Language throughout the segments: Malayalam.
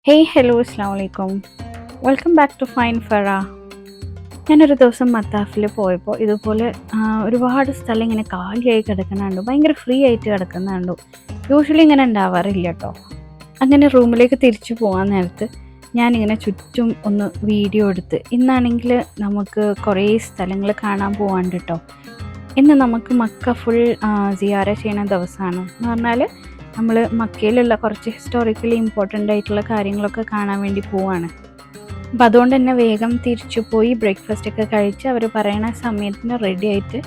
ഹേയ് ഹലോ അസ്സാം വലൈക്കും. Welcome back to fine Fara. ഞാനൊരു ദിവസം മത്താഫിൽ പോയപ്പോൾ ഇതുപോലെ ഒരുപാട് സ്ഥലം ഇങ്ങനെ കാലിയായി കിടക്കുന്നുണ്ട്, ഭയങ്കര ഫ്രീ ആയിട്ട് കിടക്കുന്നുണ്ടു. യൂഷ്വലി ഇങ്ങനെ ഉണ്ടാവാറില്ല കേട്ടോ. അങ്ങനെ റൂമിലേക്ക് തിരിച്ചു പോകാൻ നേരത്ത് ഞാനിങ്ങനെ ചുറ്റും ഒന്ന് വീഡിയോ എടുത്ത്, ഇന്നാണെങ്കിൽ നമുക്ക് കുറേ സ്ഥലങ്ങൾ കാണാൻ പോകാണ്ട് കേട്ടോ. ഇന്ന് നമുക്ക് മക്ക ഫുൾ സിയാറ ചെയ്യുന്ന ദിവസമാണ്. എന്ന് പറഞ്ഞാൽ നമ്മൾ മക്കയിലുള്ള കുറച്ച് ഹിസ്റ്റോറിക്കലി ഇമ്പോർട്ടൻ്റ് ആയിട്ടുള്ള കാര്യങ്ങളൊക്കെ കാണാൻ വേണ്ടി പോവാണ്. അപ്പോൾ അതുകൊണ്ട് തന്നെ വേഗം തിരിച്ചു പോയി ബ്രേക്ക്ഫാസ്റ്റൊക്കെ കഴിച്ച് അവർ പറയണ സമയത്തിന് റെഡി ആയിട്ട്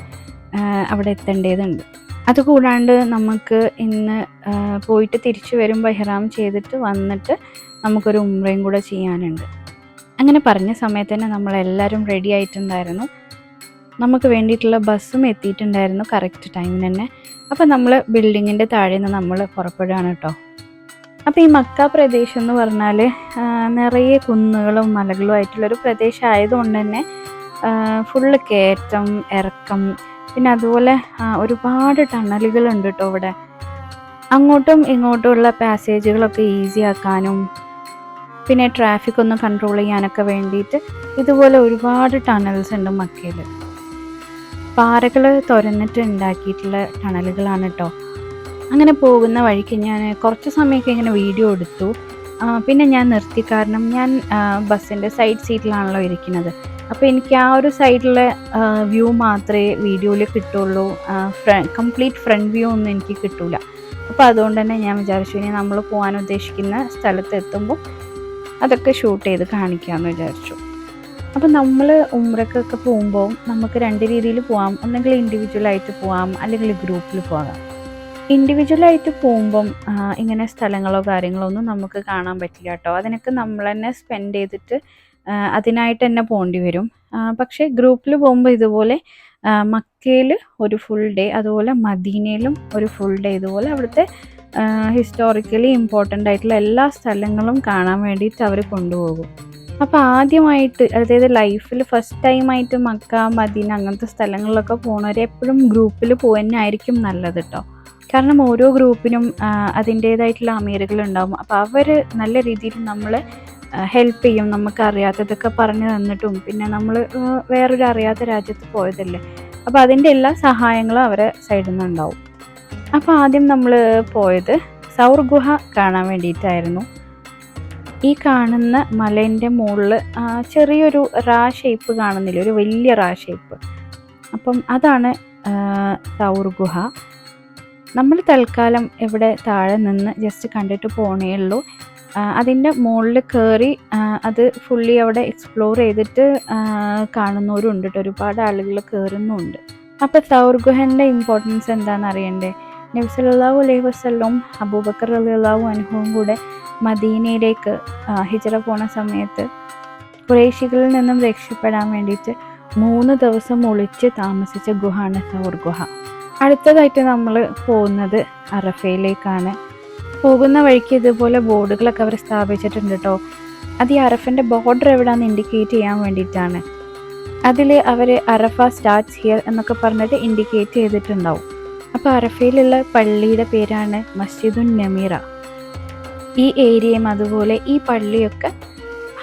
അവിടെ എത്തേണ്ടതുണ്ട്. അതുകൂടാണ്ട് നമുക്ക് ഇന്ന് പോയിട്ട് തിരിച്ചു വരുമ്പോൾ ഇഹ്റാം ചെയ്തിട്ട് വന്നിട്ട് നമുക്കൊരു ഉംറയും കൂടെ ചെയ്യാനുണ്ട്. അങ്ങനെ പറഞ്ഞ സമയത്ത് തന്നെ നമ്മളെല്ലാവരും റെഡി ആയിട്ടുണ്ടായിരുന്നു. നമുക്ക് വേണ്ടിയിട്ടുള്ള ബസ്സും എത്തിയിട്ടുണ്ടായിരുന്നു കറക്റ്റ് ടൈമിന് തന്നെ. അപ്പോൾ നമ്മൾ ബിൽഡിങ്ങിൻ്റെ താഴെ നിന്ന് നമ്മൾ പുറപ്പെടുകയാണ് കേട്ടോ. അപ്പോൾ ഈ മക്ക പ്രദേശം എന്ന് പറഞ്ഞാൽ നിറയെ കുന്നുകളും മലകളും ആയിട്ടുള്ളൊരു പ്രദേശം ആയതുകൊണ്ട് തന്നെ ഫുള്ള് കയറ്റം ഇറക്കം, പിന്നെ അതുപോലെ ഒരുപാട് ടണലുകളുണ്ട് കേട്ടോ ഇവിടെ. അങ്ങോട്ടും ഇങ്ങോട്ടുമുള്ള പാസേജുകളൊക്കെ ഈസി ആക്കാനും പിന്നെ ട്രാഫിക് ഒന്ന് കൺട്രോൾ ചെയ്യാനൊക്കെ വേണ്ടിയിട്ട് ഇതുപോലെ ഒരുപാട് ടണൽസ് ഉണ്ട് മക്കയിൽ. പാറകൾ തുരന്നിട്ട് ഉണ്ടാക്കിയിട്ടുള്ള ടണലുകളാണ് കേട്ടോ. അങ്ങനെ പോകുന്ന വഴിക്ക് ഞാൻ കുറച്ച് സമയമൊക്കെ ഇങ്ങനെ വീഡിയോ എടുത്തു. പിന്നെ ഞാൻ നിർത്തി, കാരണം ഞാൻ ബസ്സിൻ്റെ സൈഡ് സീറ്റിലാണല്ലോ ഇരിക്കുന്നത്. അപ്പോൾ എനിക്ക് ആ ഒരു സൈഡിലെ വ്യൂ മാത്രമേ വീഡിയോയിൽ കിട്ടുള്ളൂ. കംപ്ലീറ്റ് ഫ്രണ്ട് വ്യൂ ഒന്നും എനിക്ക് കിട്ടില്ല. അപ്പോൾ അതുകൊണ്ട് തന്നെ ഞാൻ വിചാരിച്ചു ഇനി നമ്മൾ പോകാൻ ഉദ്ദേശിക്കുന്ന സ്ഥലത്ത് എത്തുമ്പോൾ അതൊക്കെ ഷൂട്ട് ചെയ്ത് കാണിക്കാമെന്ന് വിചാരിച്ചു. അപ്പം നമ്മൾ ഉംറക്കൊക്കെ പോകുമ്പോൾ നമുക്ക് രണ്ട് രീതിയിൽ പോകാം. ഒന്നെങ്കിൽ ഇൻഡിവിജ്വലായിട്ട് പോകാം, അല്ലെങ്കിൽ ഗ്രൂപ്പിൽ പോകാം. ഇൻഡിവിജ്വലായിട്ട് പോകുമ്പം ഇങ്ങനെ സ്ഥലങ്ങളോ കാര്യങ്ങളോ ഒന്നും നമുക്ക് കാണാൻ പറ്റില്ല കേട്ടോ. അതിനൊക്കെ നമ്മൾ തന്നെ സ്പെൻഡ് ചെയ്തിട്ട് അതിനായിട്ട് തന്നെ പോകേണ്ടി വരും. പക്ഷേ ഗ്രൂപ്പിൽ പോകുമ്പോൾ ഇതുപോലെ മക്കയിൽ ഒരു ഫുൾ ഡേ, അതുപോലെ മദീനയിലും ഒരു ഫുൾ ഡേ, ഇതുപോലെ അവിടുത്തെ ഹിസ്റ്റോറിക്കലി ഇമ്പോർട്ടൻ്റ് ആയിട്ടുള്ള എല്ലാ സ്ഥലങ്ങളും കാണാൻ വേണ്ടിയിട്ട് അവർ കൊണ്ടുപോകും. അപ്പോൾ ആദ്യമായിട്ട്, അതായത് ലൈഫിൽ ഫസ്റ്റ് ടൈമായിട്ട് മക്ക മദീന അങ്ങനത്തെ സ്ഥലങ്ങളിലൊക്കെ പോകുന്നവർ എപ്പോഴും ഗ്രൂപ്പിൽ പോകുന്നതായിരിക്കും നല്ലത് കേട്ടോ. കാരണം ഓരോ ഗ്രൂപ്പിനും അതിൻ്റേതായിട്ടുള്ള അമീറുകളുണ്ടാകും. അപ്പോൾ അവർ നല്ല രീതിയിൽ നമ്മളെ ഹെൽപ്പ് ചെയ്യും. നമുക്ക് അറിയാത്തതൊക്കെ പറഞ്ഞു തന്നിട്ടും, പിന്നെ നമ്മൾ വേറൊരു അറിയാത്ത രാജ്യത്ത് പോയതല്ലേ, അപ്പോൾ അതിൻ്റെ എല്ലാ സഹായങ്ങളും അവരെ സൈഡിൽ നിന്നുണ്ടാവും. അപ്പോൾ ആദ്യം നമ്മൾ പോയത് സൗർ ഗുഹ കാണാൻ വേണ്ടിയിട്ടായിരുന്നു. ഈ കാണുന്ന മലേൻ്റെ മുകളിൽ ചെറിയൊരു റാ ഷേപ്പ് കാണുന്നില്ല, ഒരു വലിയ റാ ഷേപ്പ്. അപ്പം അതാണ് സൗർ ഗുഹ. നമ്മൾ തൽക്കാലം ഇവിടെ താഴെ നിന്ന് ജസ്റ്റ് കണ്ടിട്ട് പോണേ ഉള്ളൂ. അതിൻ്റെ മുകളിൽ കയറി അത് ഫുള്ളി അവിടെ എക്സ്പ്ലോർ ചെയ്തിട്ട് കാണുന്നവരുണ്ട് കേട്ടോ. ഒരുപാട് ആളുകൾ കയറുന്നുമുണ്ട്. അപ്പോൾ സൗർ ഗുഹൻ്റെ ഇമ്പോർട്ടൻസ് എന്താണെന്ന് അറിയണ്ടേ? നബി സല്ലല്ലാഹു അലൈഹി വസല്ലം അബൂബക്കർ റളിയല്ലാഹു അൻഹുവും കൂടെ മദീനയിലേക്ക് ഹിജ്റ പോണ സമയത്ത് ഖുറൈശികളിൽ നിന്നും രക്ഷപ്പെടാൻ വേണ്ടിയിട്ട് 3 ദിവസം ഒളിച്ച് താമസിച്ച ഗുഹയാണ് സൗർ ഗുഹ. അടുത്തതായിട്ട് നമ്മൾ പോകുന്നത് അറഫയിലേക്കാണ്. പോകുന്ന വഴിക്ക് ഇതുപോലെ ബോർഡുകളൊക്കെ അവർ സ്ഥാപിച്ചിട്ടുണ്ട് കേട്ടോ. അത് ഈ അറഫൻ്റെ ബോർഡർ എവിടെയാണെന്ന് ഇൻഡിക്കേറ്റ് ചെയ്യാൻ വേണ്ടിയിട്ടാണ്. അതിൽ അവർ അറഫ സ്റ്റാർട്ട്സ് ഹിയർ എന്നൊക്കെ പറഞ്ഞിട്ട് ഇൻഡിക്കേറ്റ് ചെയ്തിട്ടുണ്ടാവും. അപ്പോൾ അറഫയിലുള്ള പള്ളിയുടെ പേരാണ് മസ്ജിദുൻ നമീറ. ഈ ഏരിയയും അതുപോലെ ഈ പള്ളിയൊക്കെ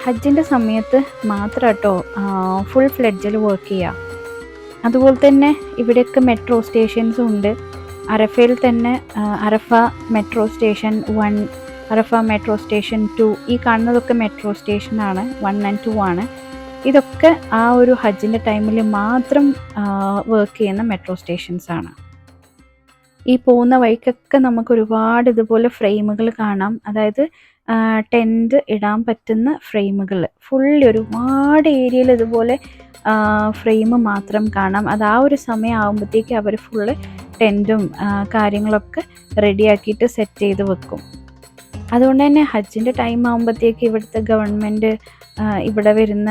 ഹജ്ജിൻ്റെ സമയത്ത് മാത്രം കേട്ടോ ഫുൾ ഫ്ലെഡ്ജിൽ വർക്ക് ചെയ്യുക. അതുപോലെ തന്നെ ഇവിടെയൊക്കെ മെട്രോ സ്റ്റേഷൻസും ഉണ്ട്. അറഫയിൽ തന്നെ അറഫ മെട്രോ സ്റ്റേഷൻ 1, അറഫ മെട്രോ സ്റ്റേഷൻ 2, ഈ കാണുന്നതൊക്കെ മെട്രോ സ്റ്റേഷനാണ്. 1 and 2 ആണ്. ഇതൊക്കെ ആ ഒരു ഹജ്ജിൻ്റെ ടൈമിൽ മാത്രം വർക്ക് ചെയ്യുന്ന മെട്രോ സ്റ്റേഷൻസാണ്. ഈ പോകുന്ന വഴിക്കൊക്കെ നമുക്ക് ഒരുപാട് ഇതുപോലെ ഫ്രെയിമുകൾ കാണാം. അതായത് ടെൻറ്റ് ഇടാൻ പറ്റുന്ന ഫ്രെയിമുകൾ ഫുള്ളി ഒരുപാട് ഏരിയയിൽ ഇതുപോലെ ഫ്രെയിം മാത്രം കാണാം. അത് ആ ഒരു സമയം ആകുമ്പോഴത്തേക്ക് അവർ ഫുള്ള് ടെൻറ്റും കാര്യങ്ങളൊക്കെ റെഡിയാക്കിയിട്ട് സെറ്റ് ചെയ്ത് വെക്കും. അതുകൊണ്ട് തന്നെ ഹജ്ജിൻ്റെ ടൈം ആകുമ്പോഴത്തേക്ക് ഇവിടുത്തെ ഗവൺമെൻറ് ഇവിടെ വരുന്ന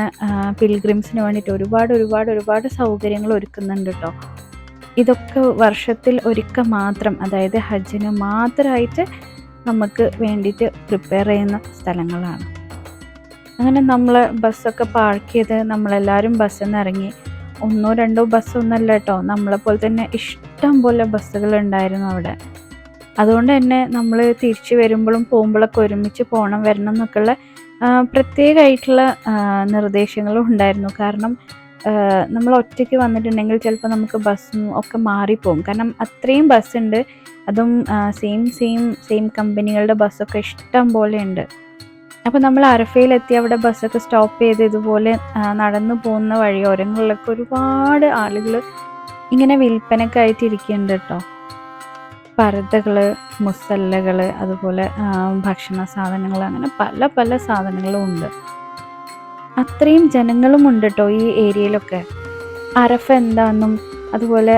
പിൽഗ്രിംസിന് വേണ്ടിയിട്ട് ഒരുപാട് സൗകര്യങ്ങൾ ഒരുക്കുന്നുണ്ട് കേട്ടോ. ഇതൊക്കെ വർഷത്തിൽ ഒരിക്കൽ മാത്രം, അതായത് ഹജ്ജിന് മാത്രമായിട്ട് നമുക്ക് വേണ്ടിയിട്ട് പ്രിപ്പയർ ചെയ്യുന്ന സ്ഥലങ്ങളാണ്. അങ്ങനെ നമ്മൾ ബസ്സൊക്കെ പാർക്ക് ചെയ്ത് നമ്മളെല്ലാവരും ബസ്സിൽ നിന്ന് ഇറങ്ങി. 1-2 ബസ്സൊന്നുമല്ല കേട്ടോ, നമ്മളെപ്പോലെ തന്നെ ഇഷ്ടം പോലെ ബസ്സുകളുണ്ടായിരുന്നു അവിടെ. അതുകൊണ്ട് തന്നെ നമ്മൾ തിരിച്ച് വരുമ്പോഴും പോകുമ്പോഴൊക്കെ ഒരുമിച്ച് പോകണം വരണം എന്നൊക്കെയുള്ള പ്രത്യേകമായിട്ടുള്ള നിർദ്ദേശങ്ങളും ഉണ്ടായിരുന്നു. കാരണം നമ്മൾ ഒറ്റയ്ക്ക് വന്നിട്ടുണ്ടെങ്കിൽ ചിലപ്പോൾ നമുക്ക് ബസ്സും ഒക്കെ മാറിപ്പോകും. കാരണം അത്രയും ബസ്സുണ്ട്. അതും സെയിം കമ്പനികളുടെ ബസ്സൊക്കെ ഇഷ്ടം പോലെ ഉണ്ട്. അപ്പോൾ നമ്മൾ അറഫയിലെത്തി അവിടെ ബസ്സൊക്കെ സ്റ്റോപ്പ് ചെയ്ത് ഇതുപോലെ നടന്നു പോകുന്ന വഴിയോരങ്ങളിലൊക്കെ ഒരുപാട് ആളുകൾ ഇങ്ങനെ വിൽപ്പനക്കായിട്ട് ഇരിക്കുന്നുണ്ട് കേട്ടോ. പർദ്ദകൾ, മുസല്ലകൾ, അതുപോലെ ഭക്ഷണ സാധനങ്ങൾ, അങ്ങനെ പല പല സാധനങ്ങളും ഉണ്ട്. അത്രയും ജനങ്ങളും ഉണ്ട് കേട്ടോ ഈ ഏരിയയിലൊക്കെ. അറഫ എന്താണെന്നും അതുപോലെ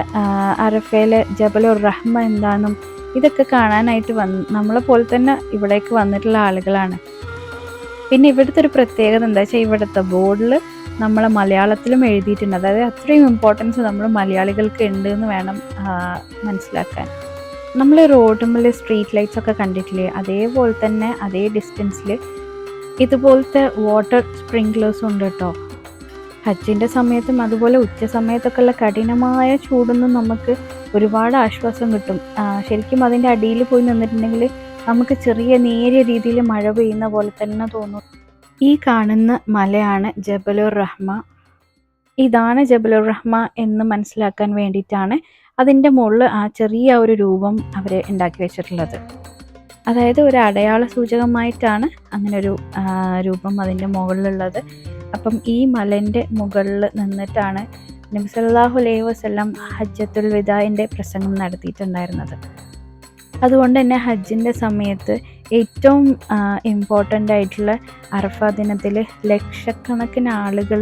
അറഫയിലെ ജബലുർ റഹ്മ എന്താണെന്നും ഇതൊക്കെ കാണാനായിട്ട് നമ്മളെ പോലെ തന്നെ ഇവിടേക്ക് വന്നിട്ടുള്ള ആളുകളാണ്. പിന്നെ ഇവിടുത്തെ ഒരു പ്രത്യേകത എന്താ വെച്ചാൽ ഇവിടുത്തെ ബോർഡിൽ നമ്മളെ മലയാളത്തിലും എഴുതിയിട്ടുണ്ട്. അതായത് അത്രയും ഇമ്പോർട്ടൻസ് നമ്മൾ മലയാളികൾക്ക് ഉണ്ട് എന്ന് വേണം മനസ്സിലാക്കാൻ. നമ്മൾ റോഡുമ്മിൽ സ്ട്രീറ്റ് ലൈറ്റ്സ് ഒക്കെ കണ്ടിട്ടില്ലേ, അതേപോലെ തന്നെ അതേ ഡിസ്റ്റൻസിൽ ഇതുപോലത്തെ വാട്ടർ സ്പ്രിങ്ക്ലേഴ്സും ഉണ്ട് കേട്ടോ. ഹജ്ജിൻ്റെ സമയത്തും അതുപോലെ ഉച്ച സമയത്തൊക്കെ ഉള്ള കഠിനമായ ചൂടൊന്നും നമുക്ക് ഒരുപാട് ആശ്വാസം കിട്ടും. ശരിക്കും അതിൻ്റെ അടിയിൽ പോയി നിന്നിട്ടുണ്ടെങ്കിൽ നമുക്ക് ചെറിയ നേരിയ രീതിയിൽ മഴ പെയ്യുന്ന പോലെ തന്നെ തോന്നും. ഈ കാണുന്ന മലയാണ് ജബലുർ റഹ്മ. ഇതാണ് ജബലുർ റഹ്മ എന്ന് മനസ്സിലാക്കാൻ വേണ്ടിയിട്ടാണ് അതിൻ്റെ മുകളിൽ ആ ചെറിയ ഒരു രൂപം അവർ ഉണ്ടാക്കി വെച്ചിട്ടുള്ളത്. അതായത് ഒരു അടയാള സൂചകമായിട്ടാണ് അങ്ങനൊരു രൂപം അതിൻ്റെ മുകളിലുള്ളത്. അപ്പം ഈ മലൻ്റെ മുകളിൽ നിന്നിട്ടാണ് നബി സല്ലല്ലാഹു അലൈഹി വസല്ലം ഹജ്ജത്തുൽ വിദാഇൻ്റെ പ്രസംഗം നടത്തിയിട്ടുണ്ടായിരുന്നത്. അതുകൊണ്ട് തന്നെ ഹജ്ജിൻ്റെ സമയത്ത് ഏറ്റവും ഇമ്പോർട്ടൻ്റ് ആയിട്ടുള്ള അറഫ ദിനത്തിൽ ലക്ഷക്കണക്കിന് ആളുകൾ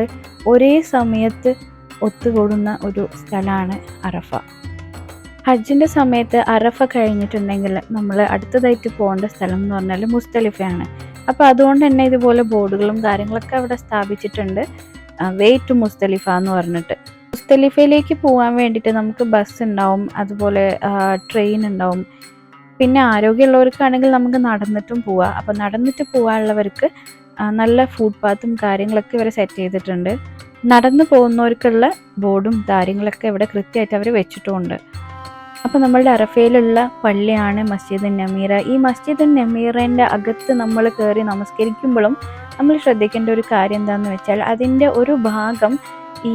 ഒരേ സമയത്ത് ഒത്തുകൂടുന്ന ഒരു സ്ഥലമാണ് അറഫ. ഹജ്ജിൻ്റെ സമയത്ത് അറഫ കഴിഞ്ഞിട്ടുണ്ടെങ്കിൽ നമ്മൾ അടുത്തതായിട്ട് പോകേണ്ട സ്ഥലം എന്ന് പറഞ്ഞാൽ മുസ്തലിഫയാണ്. അപ്പോൾ അതുകൊണ്ട് തന്നെ ഇതുപോലെ ബോർഡുകളും കാര്യങ്ങളൊക്കെ അവിടെ സ്ഥാപിച്ചിട്ടുണ്ട്. വേ ടു മുസ്തലിഫ എന്ന് പറഞ്ഞിട്ട്. മുസ്തലിഫയിലേക്ക് പോകാൻ വേണ്ടിയിട്ട് നമുക്ക് ബസ് ഉണ്ടാവും, അതുപോലെ ട്രെയിൻ ഉണ്ടാവും. പിന്നെ ആരോഗ്യമുള്ളവർക്കാണെങ്കിൽ നമുക്ക് നടന്നിട്ടും പോവാം. അപ്പോൾ നടന്നിട്ട് പോകാനുള്ളവർക്ക് നല്ല ഫുഡ് പാത്തും കാര്യങ്ങളൊക്കെ ഇവർ സെറ്റ് ചെയ്തിട്ടുണ്ട്. നടന്നു പോകുന്നവർക്കുള്ള ബോർഡും കാര്യങ്ങളൊക്കെ ഇവിടെ കൃത്യമായിട്ട് അവർ വെച്ചിട്ടുമുണ്ട്. അപ്പോൾ നമ്മളുടെ അറഫയിലുള്ള പള്ളിയാണ് മസ്ജിദ് നമീറ. ഈ മസ്ജിദ് നമീറേൻ്റെ അകത്ത് നമ്മൾ കയറി നമസ്കരിക്കുമ്പോഴും നമ്മൾ ശ്രദ്ധിക്കേണ്ട ഒരു കാര്യം എന്താണെന്ന് വെച്ചാൽ അതിൻ്റെ ഒരു ഭാഗം ഈ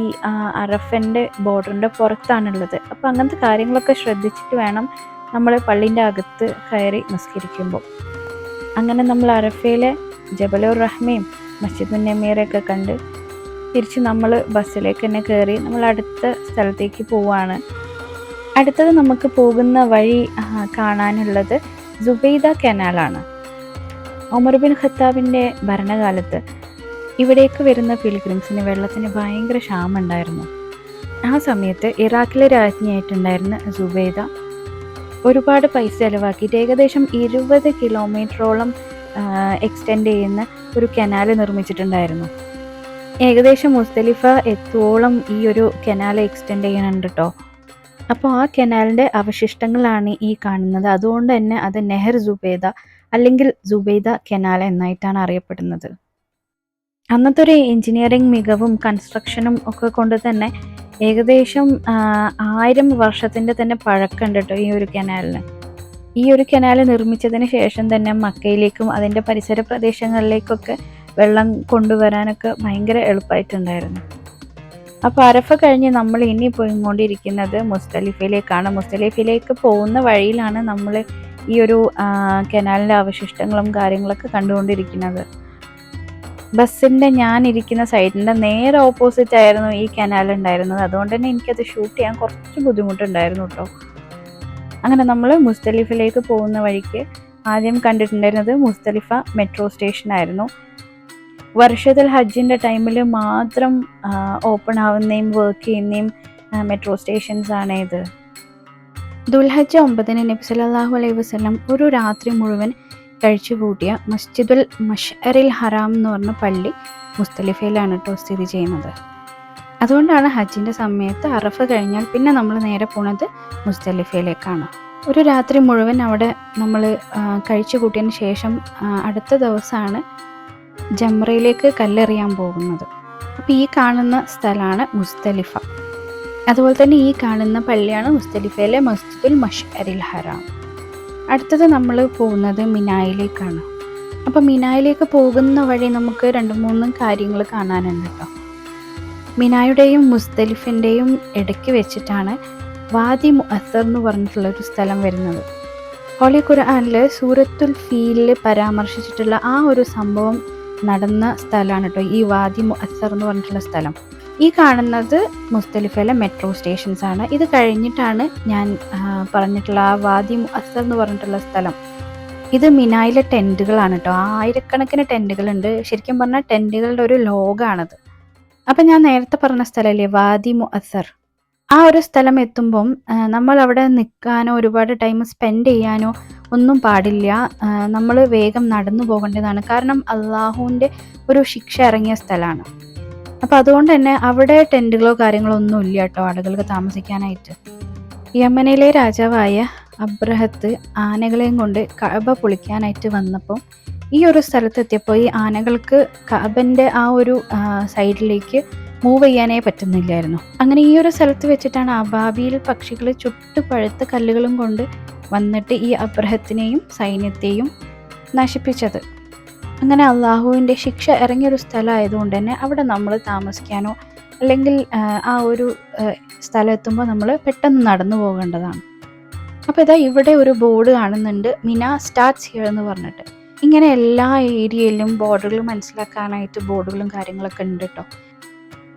അറഫൻ്റെ ബോർഡറിൻ്റെ പുറത്താണുള്ളത്. അപ്പോൾ അങ്ങനത്തെ കാര്യങ്ങളൊക്കെ ശ്രദ്ധിച്ചിട്ട് വേണം നമ്മൾ പള്ളീൻ്റെ അകത്ത് കയറി നിസ്കരിക്കുമ്പോൾ. അങ്ങനെ നമ്മൾ അറഫയിലെ ജബലുർ റഹ്മയും മസ്ജിദ് നമീറയൊക്കെ കണ്ട് തിരിച്ച് നമ്മൾ ബസ്സിലേക്ക് തന്നെ കയറി നമ്മൾ അടുത്ത സ്ഥലത്തേക്ക് പോവുകയാണ്. അടുത്തത് നമുക്ക് പോകുന്ന വഴി കാണാനുള്ളത് സുബൈദ കനാലാണ്. ഉമർ ബിൻ ഖത്താബിൻ്റെ ഭരണകാലത്ത് ഇവിടേക്ക് വരുന്ന പിൽഗ്രിംസിന് വെള്ളത്തിന് ഭയങ്കര ക്ഷാമം ഉണ്ടായിരുന്നു. ആ സമയത്ത് ഇറാഖിലെ രാജ്ഞിയായിട്ടുണ്ടായിരുന്ന സുബൈദ ഒരുപാട് പൈസ ചിലവാക്കിയിട്ട് ഏകദേശം 20 കിലോമീറ്ററോളം എക്സ്റ്റെൻഡ് ചെയ്യുന്ന ഒരു കനാൽ നിർമ്മിച്ചിട്ടുണ്ടായിരുന്നു. ഏകദേശം മുസ്തലിഫ എത്തോളം ഈ ഒരു കനാൽ എക്സ്റ്റെൻഡ് ചെയ്യുന്നുണ്ട് കേട്ടോ. അപ്പോൾ ആ കനാലിൻ്റെ അവശിഷ്ടങ്ങളാണ് ഈ കാണുന്നത്. അതുകൊണ്ട് തന്നെ അത് നെഹർ സുബൈദ അല്ലെങ്കിൽ സുബൈദ കനാൽ എന്നായിട്ടാണ് അറിയപ്പെടുന്നത്. അന്നത്തെ ഒരു എൻജിനീയറിംഗ് മികവും കൺസ്ട്രക്ഷനും ഒക്കെ കൊണ്ട് തന്നെ ഏകദേശം 1000 വർഷത്തിൻ്റെ തന്നെ പഴക്കമുണ്ട് കേട്ടോ ഈ ഒരു കനാലിന്. ഈ ഒരു കനാൽ നിർമ്മിച്ചതിന് ശേഷം തന്നെ മക്കയിലേക്കും അതിൻ്റെ പരിസര പ്രദേശങ്ങളിലേക്കൊക്കെ വെള്ളം കൊണ്ടുവരാനൊക്കെ ഭയങ്കര എളുപ്പമായിട്ടുണ്ടായിരുന്നു. അപ്പോൾ അറഫ കഴിഞ്ഞ് നമ്മൾ ഇനി പോയിക്കൊണ്ടിരിക്കുന്നത് മുസ്തലിഫയിലേക്കാണ്. മുസ്തലിഫയിലേക്ക് പോകുന്ന വഴിയിലാണ് നമ്മൾ ഈ ഒരു കനാലിൻ്റെ അവശിഷ്ടങ്ങളും കാര്യങ്ങളൊക്കെ കണ്ടുകൊണ്ടിരിക്കുന്നത്. ബസ്സിൻ്റെ ഞാനിരിക്കുന്ന സൈഡിൻ്റെ നേരെ ഓപ്പോസിറ്റ് ആയിരുന്നു ഈ കനാൽ ഉണ്ടായിരുന്നത്. അതുകൊണ്ട് തന്നെ എനിക്കത് ഷൂട്ട് ചെയ്യാൻ കുറച്ച് ബുദ്ധിമുട്ടുണ്ടായിരുന്നു കേട്ടോ. അങ്ങനെ നമ്മൾ മുസ്തലിഫയിലേക്ക് പോകുന്ന വഴിക്ക് ആദ്യം കണ്ടിട്ടുണ്ടായിരുന്നത് മുസ്തലിഫ മെട്രോ സ്റ്റേഷനായിരുന്നു. വർഷത്തിൽ ഹജ്ജിൻ്റെ ടൈമിൽ മാത്രം ഓപ്പൺ ആവുന്നതും വർക്ക് ചെയ്യുന്നതും മെട്രോ സ്റ്റേഷൻസ് ആണ് ഇത്. ദുൽഹജ്ജ് 9 നബി സല്ലല്ലാഹു അലൈഹി വസല്ലം ഒരു രാത്രി മുഴുവൻ കഴിച്ചു കൂട്ടിയ മസ്ജിദുൽ മഷ്അറിൽ ഹറാം എന്ന് പറഞ്ഞ പള്ളി മുസ്തലിഫയിലാണ് കേട്ടോ സ്ഥിതി ചെയ്യുന്നത്. അതുകൊണ്ടാണ് ഹജ്ജിൻ്റെ സമയത്ത് അറഫ കഴിഞ്ഞാൽ പിന്നെ നമ്മൾ നേരെ പോണത് മുസ്തലിഫയിലേക്കാണ്. ഒരു രാത്രി മുഴുവൻ അവിടെ നമ്മൾ കഴിച്ചു കൂട്ടിയതിന് ശേഷം അടുത്ത ദിവസമാണ് ജംറയിലേക്ക് കല്ലെറിയാൻ പോകുന്നത്. അപ്പോൾ ഈ കാണുന്ന സ്ഥലമാണ് മുസ്തലിഫ. അതുപോലെ തന്നെ ഈ കാണുന്ന പള്ളിയാണ് മുസ്തലിഫയിലെ മസ്ജിദുൽ മഷ്അറിൽ ഹറാം. അടുത്തത് നമ്മൾ പോകുന്നത് മിനായിലേക്കാണ്. അപ്പോൾ മിനായിലേക്ക് പോകുന്ന വഴി നമുക്ക് 2-3 കാര്യങ്ങൾ കാണാനുണ്ട് കേട്ടോ. മിനായുടെയും മുസ്ദലിഫിൻ്റെയും ഇടയ്ക്ക് വെച്ചിട്ടാണ് വാദി മുഅസ്സർ എന്ന് പറഞ്ഞിട്ടുള്ളൊരു സ്ഥലം വരുന്നത്. ഹോളി ഖുർആനിൽ സൂറത്തുൽ ഫീലിൽ പരാമർശിച്ചിട്ടുള്ള ആ ഒരു സംഭവം നടന്ന സ്ഥലമാണ് കേട്ടോ ഈ വാദി മുഅസ്സർ എന്ന് പറഞ്ഞിട്ടുള്ള സ്ഥലം. ഈ കാണുന്നത് മുസ്ദലിഫയിലെ മെട്രോ സ്റ്റേഷൻസ് ആണ്. ഇത് കഴിഞ്ഞിട്ടാണ് ഞാൻ പറഞ്ഞിട്ടുള്ള ആ വാദി മുഅസ്സർ എന്ന് പറഞ്ഞിട്ടുള്ള സ്ഥലം. ഇത് മിനായിലെ ടെൻറ്റുകളാണ് കേട്ടോ. ആയിരക്കണക്കിന് ടെൻറ്റുകളുണ്ട്. ശരിക്കും പറഞ്ഞാൽ ടെൻറ്റുകളുടെ ഒരു ലോകമാണത്. അപ്പം ഞാൻ നേരത്തെ പറഞ്ഞ സ്ഥലമല്ലേ വാദി മുഅസ്സർ, ആ ഒരു സ്ഥലം എത്തുമ്പം നമ്മൾ അവിടെ നിൽക്കാനോ ഒരുപാട് ടൈം സ്പെൻഡ് ചെയ്യാനോ ഒന്നും പാടില്ല. നമ്മൾ വേഗം നടന്നു പോകേണ്ടതാണ്. കാരണം അള്ളാഹുവിൻ്റെ ഒരു ശിക്ഷ ഇറങ്ങിയ സ്ഥലമാണ്. അപ്പോൾ അതുകൊണ്ട് തന്നെ അവിടെ ടെൻറ്റുകളോ കാര്യങ്ങളോ ഒന്നും ഇല്ല കേട്ടോ ആളുകൾക്ക് താമസിക്കാനായിട്ട്. യമനിലെ രാജാവായ അബ്രഹത്ത് ആനകളെയും കൊണ്ട് കഅബ പൊളിക്കാനായിട്ട് വന്നപ്പോൾ ഈ ഒരു സ്ഥലത്തെത്തിയപ്പോൾ ഈ ആനകൾക്ക് കഅബൻ്റെ ആ ഒരു സൈഡിലേക്ക് മൂവ് ചെയ്യാനേ പറ്റുന്നില്ലായിരുന്നു. അങ്ങനെ ഈ ഒരു സ്ഥലത്ത് വെച്ചിട്ടാണ് അബാബീൽ പക്ഷികൾ ചുട്ടുപഴുത്ത കല്ലുകളും കൊണ്ട് വന്നിട്ട് ഈ അബ്രഹത്തിനെയും സൈന്യത്തെയും നശിപ്പിച്ചത്. അങ്ങനെ അള്ളാഹുവിൻ്റെ ശിക്ഷ ഇറങ്ങിയൊരു സ്ഥലമായതുകൊണ്ട് തന്നെ അവിടെ നമ്മൾ താമസിക്കാനോ അല്ലെങ്കിൽ ആ ഒരു സ്ഥലം എത്തുമ്പോൾ നമ്മൾ പെട്ടെന്ന് നടന്നു പോകേണ്ടതാണ്. അപ്പോൾ ഇതാ ഇവിടെ ഒരു ബോർഡ് കാണുന്നുണ്ട്, മിന സ്റ്റാർട്ട്സ് ഹിയർ എന്ന് പറഞ്ഞിട്ട്. ഇങ്ങനെ എല്ലാ ഏരിയയിലും ബോർഡുകൾ മനസ്സിലാക്കാനായിട്ട് ബോർഡുകളും കാര്യങ്ങളൊക്കെ ഉണ്ട് കേട്ടോ.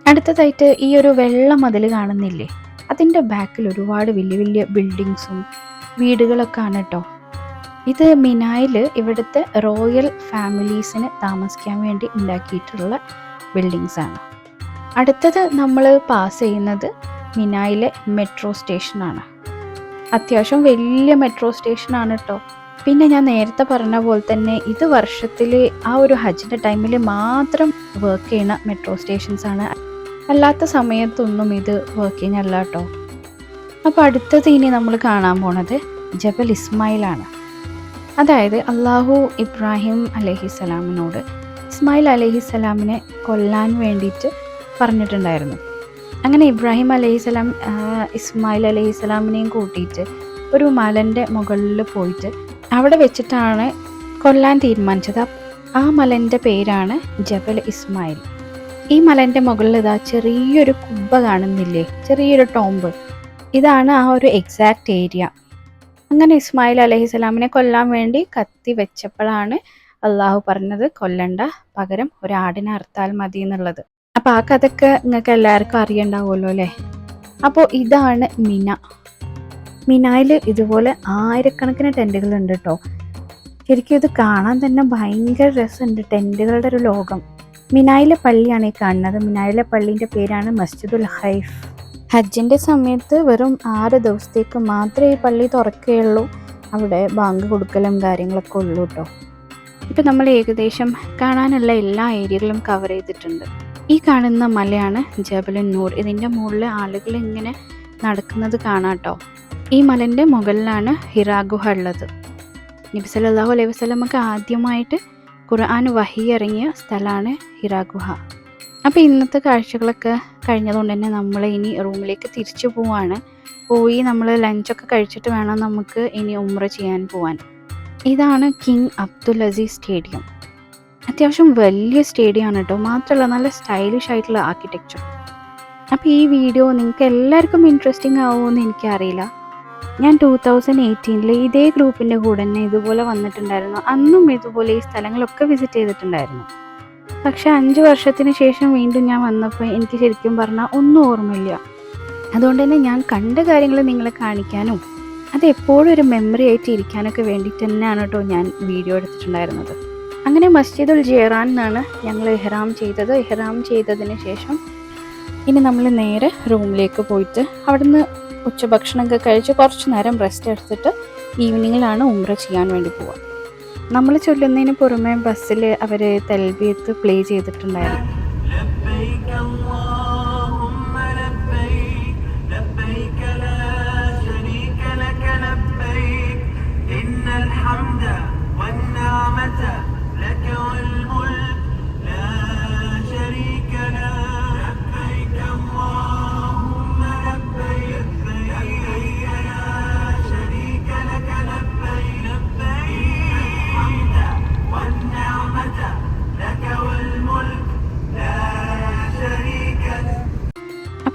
അടുത്തതായിട്ട് ഈ ഒരു വെള്ള മതിൽ കാണുന്നില്ലേ, അതിൻ്റെ ബാക്കിൽ ഒരുപാട് വലിയ വലിയ ബിൽഡിങ്സും വീടുകളൊക്കെ ആണ് കേട്ടോ. ഇത് മിനായിൽ ഇവിടുത്തെ റോയൽ ഫാമിലീസിന് താമസിക്കാൻ വേണ്ടി ഉണ്ടാക്കിയിട്ടുള്ള ബിൽഡിങ്സ് ആണ്. അടുത്തത് നമ്മൾ പാസ് ചെയ്യുന്നത് മിനായിലെ മെട്രോ സ്റ്റേഷനാണ്. അത്യാവശ്യം വലിയ മെട്രോ സ്റ്റേഷനാണ് കേട്ടോ. പിന്നെ ഞാൻ നേരത്തെ പറഞ്ഞ പോലെ തന്നെ ഇത് വർഷത്തിൽ ആ ഒരു ഹജ്ജിൻ്റെ ടൈമിൽ മാത്രം വർക്ക് ചെയ്യുന്ന മെട്രോ സ്റ്റേഷൻസ് ആണ്. അല്ലാത്ത സമയത്തൊന്നും ഇത് വർക്കിംഗ് അല്ല കേട്ടോ. അപ്പോൾ അടുത്തത് ഇനി നമ്മൾ കാണാൻ പോണത് ജബൽ ഇസ്മായിലാണ്. അതായത് അള്ളാഹു ഇബ്രാഹിം അലൈഹിസ്സലാമിനോട് ഇസ്മായിൽ അലൈഹിസ്സലാമിനെ കൊല്ലാൻ വേണ്ടിയിട്ട് പറഞ്ഞിട്ടുണ്ടായിരുന്നു. അങ്ങനെ ഇബ്രാഹിം അലൈഹിസ്സലാം ഇസ്മായിൽ അലൈഹിസ്സലാമിനെയും കൂട്ടിയിട്ട് ഒരു മലൻ്റെ മുകളിൽ പോയിട്ട് അവിടെ വെച്ചിട്ടാണ് കൊല്ലാൻ തീരുമാനിച്ചത്. ആ മലൻ്റെ പേരാണ് ജബൽ ഇസ്മായിൽ. ഈ മലൻ്റെ മുകളിൽ ഇതാ ചെറിയൊരു കുബ്ബ കാണുന്നില്ലേ, ചെറിയൊരു ടോംബ്, ഇതാണ് ആ ഒരു എക്സാക്റ്റ് ഏരിയ. അങ്ങനെ ഇസ്മായിൽ അലൈഹിസ്സലാമിനെ കൊല്ലാൻ വേണ്ടി കത്തി വെച്ചപ്പോഴാണ് അള്ളാഹു പറഞ്ഞത് കൊല്ലണ്ട, പകരം ഒരു ആടിനെ അറുത്താൽ മതി എന്നുള്ളത്. അപ്പോൾ ആ കഥയൊക്കെ നിങ്ങൾക്ക് എല്ലാവർക്കും അറിയണ്ടാവുമല്ലോ അല്ലേ. അപ്പോൾ ഇതാണ് മിന. മിനായിൽ ഇതുപോലെ ആയിരക്കണക്കിന് ടെൻറ്റുകളുണ്ട് കേട്ടോ. ശരിക്കും ഇത് കാണാൻ തന്നെ ഭയങ്കര രസമുണ്ട്, ടെൻറ്റുകളുടെ ഒരു ലോകം. മിനായിലെ പള്ളിയാണ് ഈ കാണുന്നത്. മിനായിലെ പള്ളീൻ്റെ പേരാണ് മസ്ജിദുൽ ഹൈഫ്. ഹജ്ജിൻ്റെ സമയത്ത് വെറും 6 ദിവസത്തേക്ക് മാത്രമേ ഈ പള്ളി തുറക്കുകയുള്ളൂ. അവിടെ ബാങ്ക് കൊടുക്കലും കാര്യങ്ങളൊക്കെ ഉള്ളൂ കേട്ടോ. ഇപ്പം നമ്മൾ ഏകദേശം കാണാനുള്ള എല്ലാ ഏരിയകളും കവർ ചെയ്തിട്ടുണ്ട്. ഈ കാണുന്ന മലയാണ് ജബലുൻ നൂർ. ഇതിൻ്റെ മുകളിൽ ആളുകൾ ഇങ്ങനെ നടക്കുന്നത് കാണാം കേട്ടോ. ഈ മലൻ്റെ മുകളിലാണ് ഹിറാ ഗുഹ ഉള്ളത്. നബി സല്ലല്ലാഹു അലൈഹി വസല്ലമക്ക് ആദ്യമായിട്ട് ഖുർആൻ വഹി ഇറങ്ങിയ സ്ഥലമാണ് ഹിറാ ഗുഹ. അപ്പോൾ ഇന്നത്തെ കാഴ്ചകളൊക്കെ കഴിഞ്ഞതുകൊണ്ട് തന്നെ നമ്മൾ ഇനി റൂമിലേക്ക് തിരിച്ചു പോവാണ്. പോയി നമ്മൾ ലഞ്ചൊക്കെ കഴിച്ചിട്ട് വേണം നമുക്ക് ഇനി ഉംറ ചെയ്യാൻ പോവാൻ. ഇതാണ് കിങ് അബ്ദുൽ അസീസ് സ്റ്റേഡിയം. അത്യാവശ്യം വലിയ സ്റ്റേഡിയം ആണ് കേട്ടോ. മാത്രമല്ല നല്ല സ്റ്റൈലിഷ് ആയിട്ടുള്ള ആർക്കിടെക്ചർ. അപ്പോൾ ഈ വീഡിയോ നിങ്ങൾക്ക് എല്ലാവർക്കും ഇൻട്രസ്റ്റിംഗ് ആവുമെന്ന് എനിക്കറിയില്ല. ഞാൻ 2018 ഇതേ ഗ്രൂപ്പിൻ്റെ കൂടെ തന്നെ ഇതുപോലെ വന്നിട്ടുണ്ടായിരുന്നു. അന്നും ഇതുപോലെ ഈ സ്ഥലങ്ങളൊക്കെ വിസിറ്റ് ചെയ്തിട്ടുണ്ടായിരുന്നു. പക്ഷെ 5 വർഷത്തിന് ശേഷം വീണ്ടും ഞാൻ വന്നപ്പോൾ എനിക്ക് ശരിക്കും പറഞ്ഞാൽ ഒന്നും ഓർമ്മയില്ല. അതുകൊണ്ട് തന്നെ ഞാൻ കണ്ട കാര്യങ്ങൾ നിങ്ങളെ കാണിക്കാനും അത് എപ്പോഴും ഒരു മെമ്മറി ആയിട്ട് ഇരിക്കാനൊക്കെ വേണ്ടിയിട്ട് തന്നെയാണ് കേട്ടോ ഞാൻ വീഡിയോ എടുത്തിട്ടുണ്ടായിരുന്നത്. അങ്ങനെ മസ്ജിദുൽ ജെയ്റാൻ എന്നാണ് ഞങ്ങൾ ഇഹ്റാം ചെയ്തത്. ഇഹ്റാം ചെയ്തതിന് ശേഷം ഇനി നമ്മൾ നേരെ റൂമിലേക്ക് പോയിട്ട് അവിടുന്ന് ഉച്ചഭക്ഷണമൊക്കെ കഴിച്ച് കുറച്ച് നേരം റെസ്റ്റ് എടുത്തിട്ട് ഈവനിങ്ങിലാണ് ഉംറ ചെയ്യാൻ വേണ്ടി പോവുക. നമ്മൾ ചൊല്ലുന്നതിന് പുറമെ ബസ്സിൽ അവർ തൽബിയത്ത് പ്ലേ ചെയ്തിട്ടുണ്ടായിരുന്നു.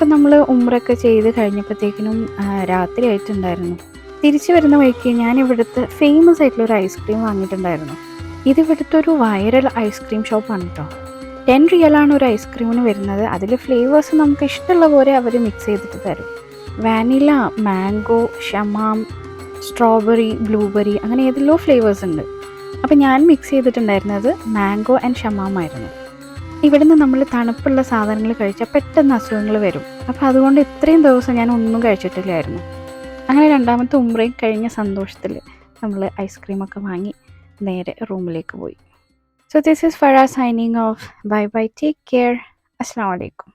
അപ്പം നമ്മൾ ഉംറയൊക്കെ ചെയ്ത് കഴിഞ്ഞപ്പോഴത്തേക്കിനും രാത്രി ആയിട്ടുണ്ടായിരുന്നു. തിരിച്ചു വരുന്ന വഴിക്ക് ഞാൻ ഇവിടുത്തെ ഫേമസ് ആയിട്ടുള്ള ഒരു ഐസ്ക്രീം വാങ്ങിയിട്ടുണ്ടായിരുന്നു. ഇത് ഇവിടുത്തെ ഒരു വൈറൽ ഐസ്ക്രീം ഷോപ്പാണ് കേട്ടോ. 10 റിയലാണ് ഒരു ഐസ്ക്രീമിന് വരുന്നത്. അതിൽ ഫ്ലേവേഴ്സ് നമുക്ക് ഇഷ്ടമുള്ള പോലെ അവർ മിക്സ് ചെയ്തിട്ട് തരും. വാനില, മാംഗോ, ഷമാം, സ്ട്രോബെറി, ബ്ലൂബെറി, അങ്ങനെ ഏതെല്ലോ ഫ്ലേവേഴ്സ് ഉണ്ട്. അപ്പോൾ ഞാൻ മിക്സ് ചെയ്തിട്ടുണ്ടായിരുന്നത് മാംഗോ ആൻഡ് ഷമാം ആയിരുന്നു. ഇവിടുന്ന് നമ്മൾ തണുപ്പുള്ള സാധനങ്ങൾ കഴിച്ചാൽ പെട്ടെന്ന് അസുഖങ്ങൾ വരും. അപ്പോൾ അതുകൊണ്ട് ഇത്രയും ദിവസം ഞാൻ ഒന്നും കഴിച്ചിട്ടില്ലായിരുന്നു. അങ്ങനെ രണ്ടാമത്തെ ഉംറയും കഴിഞ്ഞ സന്തോഷത്തിൽ നമ്മൾ ഐസ്ക്രീമൊക്കെ വാങ്ങി നേരെ റൂമിലേക്ക് പോയി. So this is Fara signing off. Bye bye, take care, അസ്സലാമു അലൈക്കും.